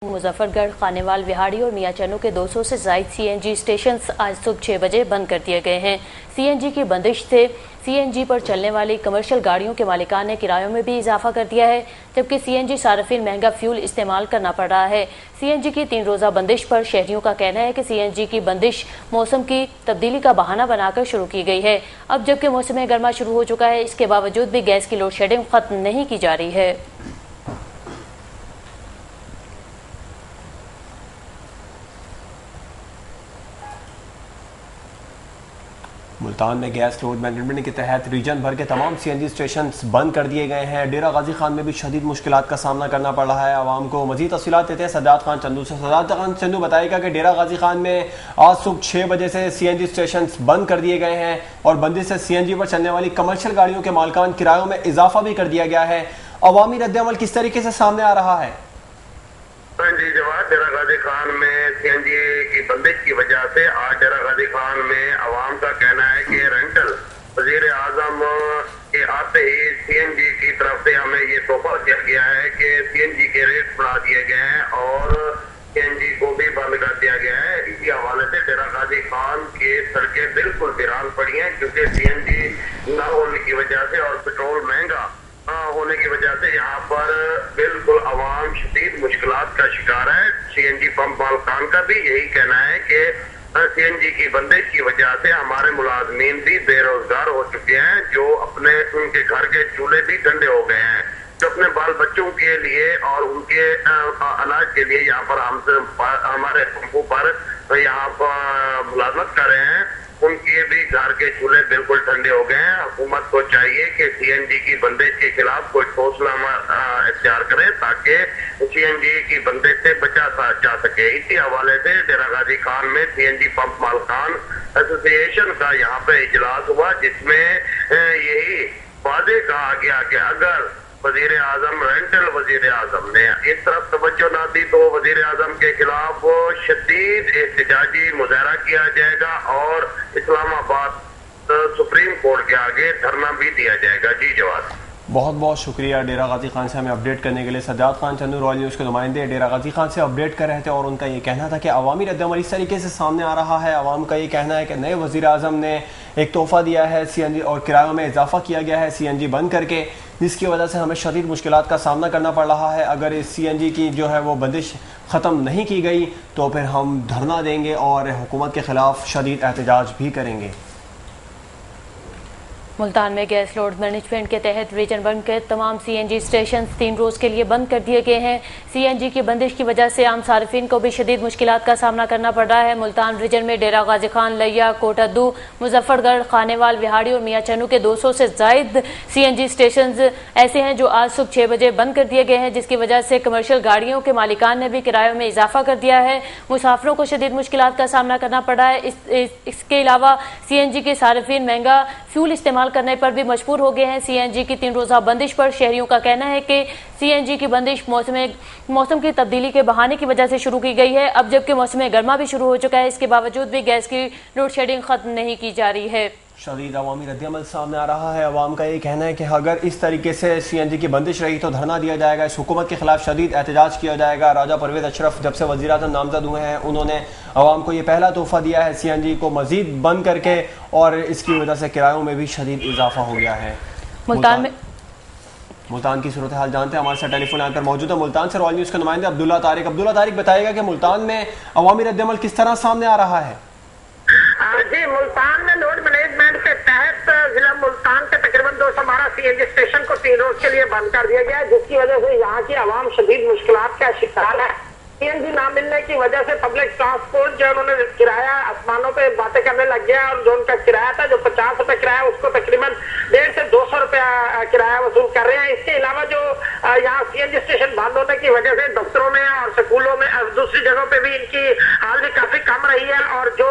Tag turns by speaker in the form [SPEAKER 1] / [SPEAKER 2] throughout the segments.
[SPEAKER 1] मुजफ्फरगढ़, खानेवाल, विहाड़ी और मियाँचनू के 200 से ज़ायद सीएनजी स्टेशन आज सुबह 6 बजे बंद कर दिए गए हैं। सीएनजी की बंदिश से सीएनजी पर चलने वाली कमर्शियल गाड़ियों के मालिकान ने किरायों में भी इजाफा कर दिया है, जबकि सीएनजी सार्फिन महंगा फ्यूल इस्तेमाल करना पड़ रहा है। सीएनजी की 3 रोज़ा बंदिश पर शहरियों का कहना है कि सीएनजी की बंदिश मौसम की तब्दीली का बहाना बनाकर शुरू की गई है। अब जबकि मौसम गर्मा शुरू हो चुका है, इसके बावजूद भी गैस की लोड शेडिंग खत्म नहीं की जा रही है।
[SPEAKER 2] मुल्तान में गैस लोड मैनेजमेंट के तहत रीजन भर के तमाम सीएनजी स्टेशन बंद कर दिए गए हैं। डेरा गाजी खान में भी शदीद मुश्किलात का सामना करना पड़ रहा है। आवाम को मजीद तफसीलात देते हैं सज्जाद खान चंदू से। सज्जाद खान चंदू बताएगा कि डेरा गाजी खान में आज सुबह 6 बजे से सीएनजी स्टेशन बंद कर दिए गए हैं और बंदिश से सीएनजी पर चलने वाली कमर्शियल गाड़ियों के मालिकान किरायों में इजाफा भी कर दिया गया है। अवामी रद्द-ए-अमल किस तरीके से सामने आ रहा है?
[SPEAKER 3] जी जवाब, डेरा गाजी खान में सीएनजी की बंदिश की वजह से आज डेरा गाजी खान में अवाम का कहना है कि रेंटल वजीर आजम के आते ही सीएनजी की तरफ से हमें ये तोहफा दिया गया है कि सीएनजी के रेट बढ़ा दिए गए हैं और सीएनजी को भी बंद कर दिया गया है। इसी हवाले से डेरा गाजी खान की सड़कें बिल्कुल वीरान पड़ी हैं, क्योंकि सीएनजी न होने की वजह से और पेट्रोल महंगा होने की वजह से यहाँ पर बिल्कुल अवाम शदीद मुश्किलात का शिकार है। सीएनजी पंप मालिकान का भी यही कहना है कि सीएनजी की बंदिश की वजह से हमारे मुलाजमीन भी बेरोजगार हो चुके हैं, जो अपने उनके घर के चूल्हे भी ठंडे हो गए हैं, जो अपने बाल बच्चों के लिए और उनके अनाज के लिए यहाँ पर हमसे हमारे पंपों पर यहाँ पर मुलाजमत कर रहे हैं, उनके भी घर के चूल्हे बिल्कुल ठंडे हो गए हैं। हुकूमत को चाहिए कि सीएनजी की बंदिश के खिलाफ कोई ठोसनामा इख्तियार करे ताकि सीएनजी की बंदिश से बचा जा सके। इसी हवाले से डेरा गाजी खान में सीएनजी पंप मालिकान एसोसिएशन का यहाँ पे इजलास हुआ, जिसमें यही वादे कहा गया कि अगर वजीर आजम रेंटल वजीर आजम ने इस तरफ तवज्जो ना दी तो वजीर आजम के खिलाफ शदीद एहतजाजी मुजाहरा किया जाएगा और इस्लामाबाद सुप्रीम कोर्ट के आगे धरना भी दिया जाएगा। जी जवाब।
[SPEAKER 2] बहुत बहुत शुक्रिया डेरा गाजी खान से हमें अपडेट करने के लिए। सज्जाद खान चंदू रॉयल न्यूज़ के नुमाइंदे डेरा गाजी खान से अपडेट कर रहे थे और उनका ये कहना था कि अवामी रद्द-ए-अमल इस तरीके से सामने आ रहा है। अवाम का ये कहना है कि नए वज़ीर आज़म ने एक तोहफ़ा दिया है सीएनजी और किरायों में इजाफा किया गया है सीएनजी बंद करके, जिसकी वजह से हमें शदीद मुश्किलात का सामना करना पड़ रहा है। अगर इस सीएनजी की जो है वो बंदिश ख़त्म नहीं की गई तो फिर हम धरना देंगे और हुकूमत के ख़िलाफ़ शदीद एहतजाज भी करेंगे।
[SPEAKER 1] मुल्तान में गैस लोड मैनेजमेंट के तहत रीजन वन के तमाम सीएनजी स्टेशन 3 रोज़ के लिए बंद कर दिए गए हैं। सीएनजी की बंदिश की वजह से आम सार्फिन को भी शदीद मुश्किलात का सामना करना पड़ रहा है। मुल्तान रीजन में डेरा गाजी खान, लिया, कोटद्दू, मुजफ्फरगढ़, खानेवाल, विहाड़ी और मियाँचनू के 200 से ज़ायद सीएनजी स्टेशन ऐसे हैं जो आज सुबह 6 बजे बंद कर दिए गए हैं, जिसकी वजह से कमर्शियल गाड़ियों के मालिकान ने भी किरायों में इजाफा कर दिया है। मुसाफिरों को शदीद मुश्किलात का सामना करना पड़ रहा है। इसके अलावा सीएनजी के सार्फिन महंगा फ्यूल इस्तेमाल करने पर भी मजबूर हो गए हैं। सीएनजी की 3 रोज़ा बंदिश पर शहरियों का कहना है कि सीएनजी की बंदिश मौसम की तब्दीली के बहाने की वजह से शुरू की गई है। अब जबकि मौसम गर्मा भी शुरू हो चुका है, इसके बावजूद भी गैस की लोड शेडिंग खत्म नहीं की जा रही है।
[SPEAKER 2] शदीद अवामी रद्द-ए-अमल सामने आ रहा है। अवाम का ये कहना है कि अगर इस तरीके से सीएनजी की बंदिश रही तो धरना दिया जाएगा, इस हुकूमत के खिलाफ शदीद एहतजाज किया जाएगा। राजा परवेज अशरफ जब से वज़ीर आज़म नामज़द हुए हैं, उन्होंने अवाम को ये पहला तोहफ़ा दिया है सीएनजी को मज़ीद बंद करके, और इसकी वजह से किरायों में भी शदीद इजाफा हो गया है। मुल्तान की सूरत हाल जानते हैं, हमारे साथ टेलीफोन लाइन पर मौजूद है मुल्तान से रॉयल न्यूज़ के नुमाइंदे अब्दुल्ला तारिक बताएगा कि मुल्तान में अवामी रद्द-ए-अमल किस तरह सामने आ रहा है।
[SPEAKER 4] जी, मुल्तान में लोड मैनेजमेंट के तहत जिला मुल्तान के तकरीबन 212 सीएनजी स्टेशन को 3 रोज के लिए बंद कर दिया गया है, जिसकी वजह से यहाँ की आवाम शदीद मुश्किलात का शिकार है। सीएनजी ना मिलने की वजह से पब्लिक ट्रांसपोर्ट जो उन्होंने किराया आसमानों पे बातें करने लग गया, और जो उनका किराया था जो 50 रुपए किराया, उसको तकरीबन 150 से 200 रुपया किराया वसूल कर रहे हैं। इसके अलावा जो यहाँ सीएनजी स्टेशन बंद होने की वजह से दफ्तरों में और स्कूलों में और दूसरी जगहों पे भी इनकी हालत काफी कम रही है, और जो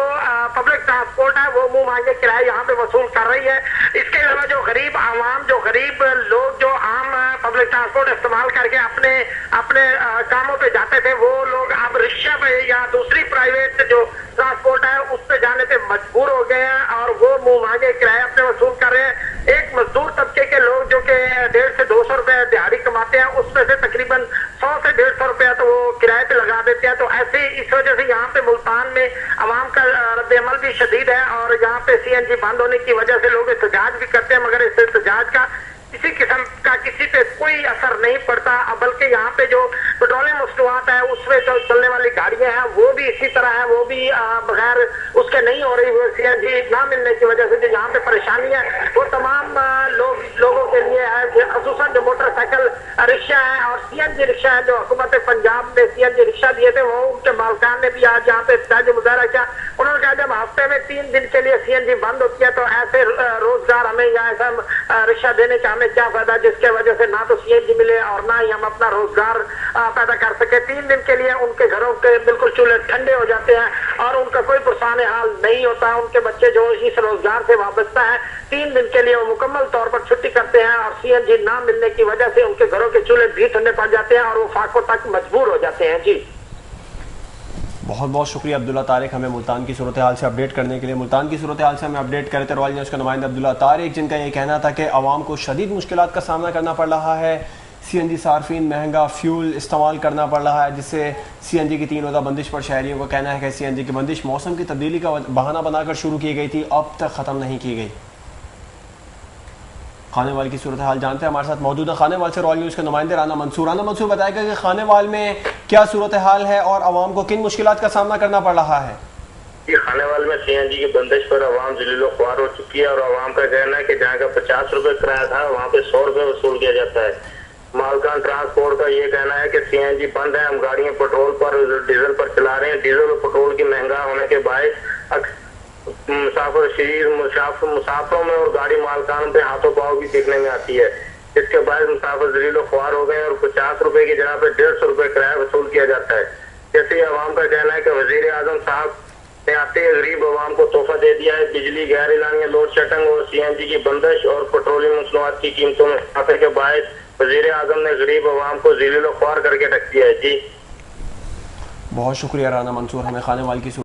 [SPEAKER 4] पब्लिक ट्रांसपोर्ट है वो मुंह मांगे किराया यहाँ पे वसूल कर रही है। इसके अलावा जो गरीब आवाम, जो गरीब लोग जो आम पब्लिक ट्रांसपोर्ट इस्तेमाल करके अपने कामों पे जाते थे, वो लोग अब रिक्शा पे या दूसरी प्राइवेट जो ट्रांसपोर्ट है उस पे जाने पे मजबूर हो गए हैं, और वो मुंह मांगे किराया अपने वसूल कर रहे हैं। एक मजदूर तबके के लोग जो कि 150 से 200 रुपए दिहाड़ी कमाते हैं, उसमें से तकरीबन 100 से 150 रुपया तो वो किराए पे लगा देते हैं। तो ऐसे इस वजह से यहाँ पे मुल्तान में अवाम का रद्द-ए-अमल भी शदीद है और यहाँ पे CNG बंद होने की वजह से लोग एहतजाज भी करते हैं, मगर इस एहतजाज का किसी किस्म का किसी पे कोई असर नहीं पड़ता, बल्कि यहाँ पे जो पेट्रोलियम मसनूआत है उसमें जो चलने वाली गाड़ियां हैं वो भी इसी तरह है, वो भी बगैर उसके नहीं हो रही। CNG ना मिलने की वजह से जो यहाँ पे परेशानी है वो तमाम लोगों के लिए है, खसूसन जो मोटरसाइकिल रिक्शा है और CNG रिक्शा है जो हुकूमत पंजाब ने CNG रिक्शा दिए थे, वो उनके मालकान ने भी आज यहाँ पे एहतजाज मुजाहरा किया। उन्होंने कहा जब हफ्ते में 3 दिन के लिए CNG बंद होती है तो ऐसे रोजगार हमें या ऐसा रिक्शा देने का हमें क्या फायदा जिसके वजह से ना तो CNG मिले और ना ही हम अपना रोजगार पैदा कर सके। 3 दिन के लिए उनके घरों के बिल्कुल चूल्हे ठंडे हो जाते हैं और उनका कोई पुरसान हाल नहीं होता। उनके बच्चे जो इस रोजगार से वाबस्ता है 3 दिन के लिए वो मुकम्मल तौर पर छुट्टी करते हैं और CNG ना मिलने की वजह से उनके घरों के चूल्हे भी ठंडे पड़ जाते हैं और वो फाकों तक मजबूर हो जाते हैं। जी
[SPEAKER 2] बहुत बहुत शुक्रिया अब्दुल्ला तारिक, हमें मुल्तान की सूरत हाल से अपडेट करने के लिए। मुल्तान की सूरत हाल से हमें अपडेट करे थे रॉयल न्यूज़ के नुमाइंदे अब्दुल्ला तारिक, जिनका ये कहना था कि आवाम को शदीद मुश्किलात का सामना करना पड़ रहा है। CNG सार्फिन महंगा फ्यूल इस्तेमाल करना पड़ रहा है, जिससे CNG की 3 रोज़ा बंदिश पर शहरियों का कहना है कि CNG की बंदिश मौसम की तब्दीली का बहाना बनाकर शुरू की गई थी, अब तक ख़त्म नहीं की गई। खानेवाल की सूरत हाल जानते हैं, हमारे साथ मौजूद है खानेवाल से रॉयल न्यूज़ के नुमाइंदे राना मंसूर। राना मंसूर, बताएगा कि खानेवाल में क्या सूरत हाल है और आवाम को किन मुश्किलात का सामना करना पड़ रहा है?
[SPEAKER 3] ये खानेवाल में CNG की बंदिश पर आवाम जलीलो ख्वार हो चुकी है और आवाम का कहना है कि जहाँ का 50 रुपए किराया था वहाँ पे 100 रुपए वसूल किया जाता है। मालकान ट्रांसपोर्ट का ये कहना है कि CNG बंद है, हम गाड़ियां पेट्रोल पर डीजल पर चला रहे हैं। डीजल और पेट्रोल की महंगा होने के बायस मुसाफिरों में और गाड़ी मालकान पे हाथों पाँव भी देखने में आती है, जिसके बाद मुसाफिर जलीलो ख्वार हो गए और 50 रुपए की जगह पे 150 रुपए किराया वसूल किया जाता है। जैसे आवाम का कहना है कि वजीर आजम साहब ने आते ही गरीब आवाम को तोहफा दे दिया है। बिजली गैर एलानिया लोड शेडिंग और CNG की बंदिश और पेट्रोलियम मसनूआत की कीमतों में इजाफे के बायस वजीर आजम ने गरीब आवाम को जलीलो ख्वार करके रख दिया है। जी
[SPEAKER 2] बहुत शुक्रिया राना मंसूर, हमें खानेवाल की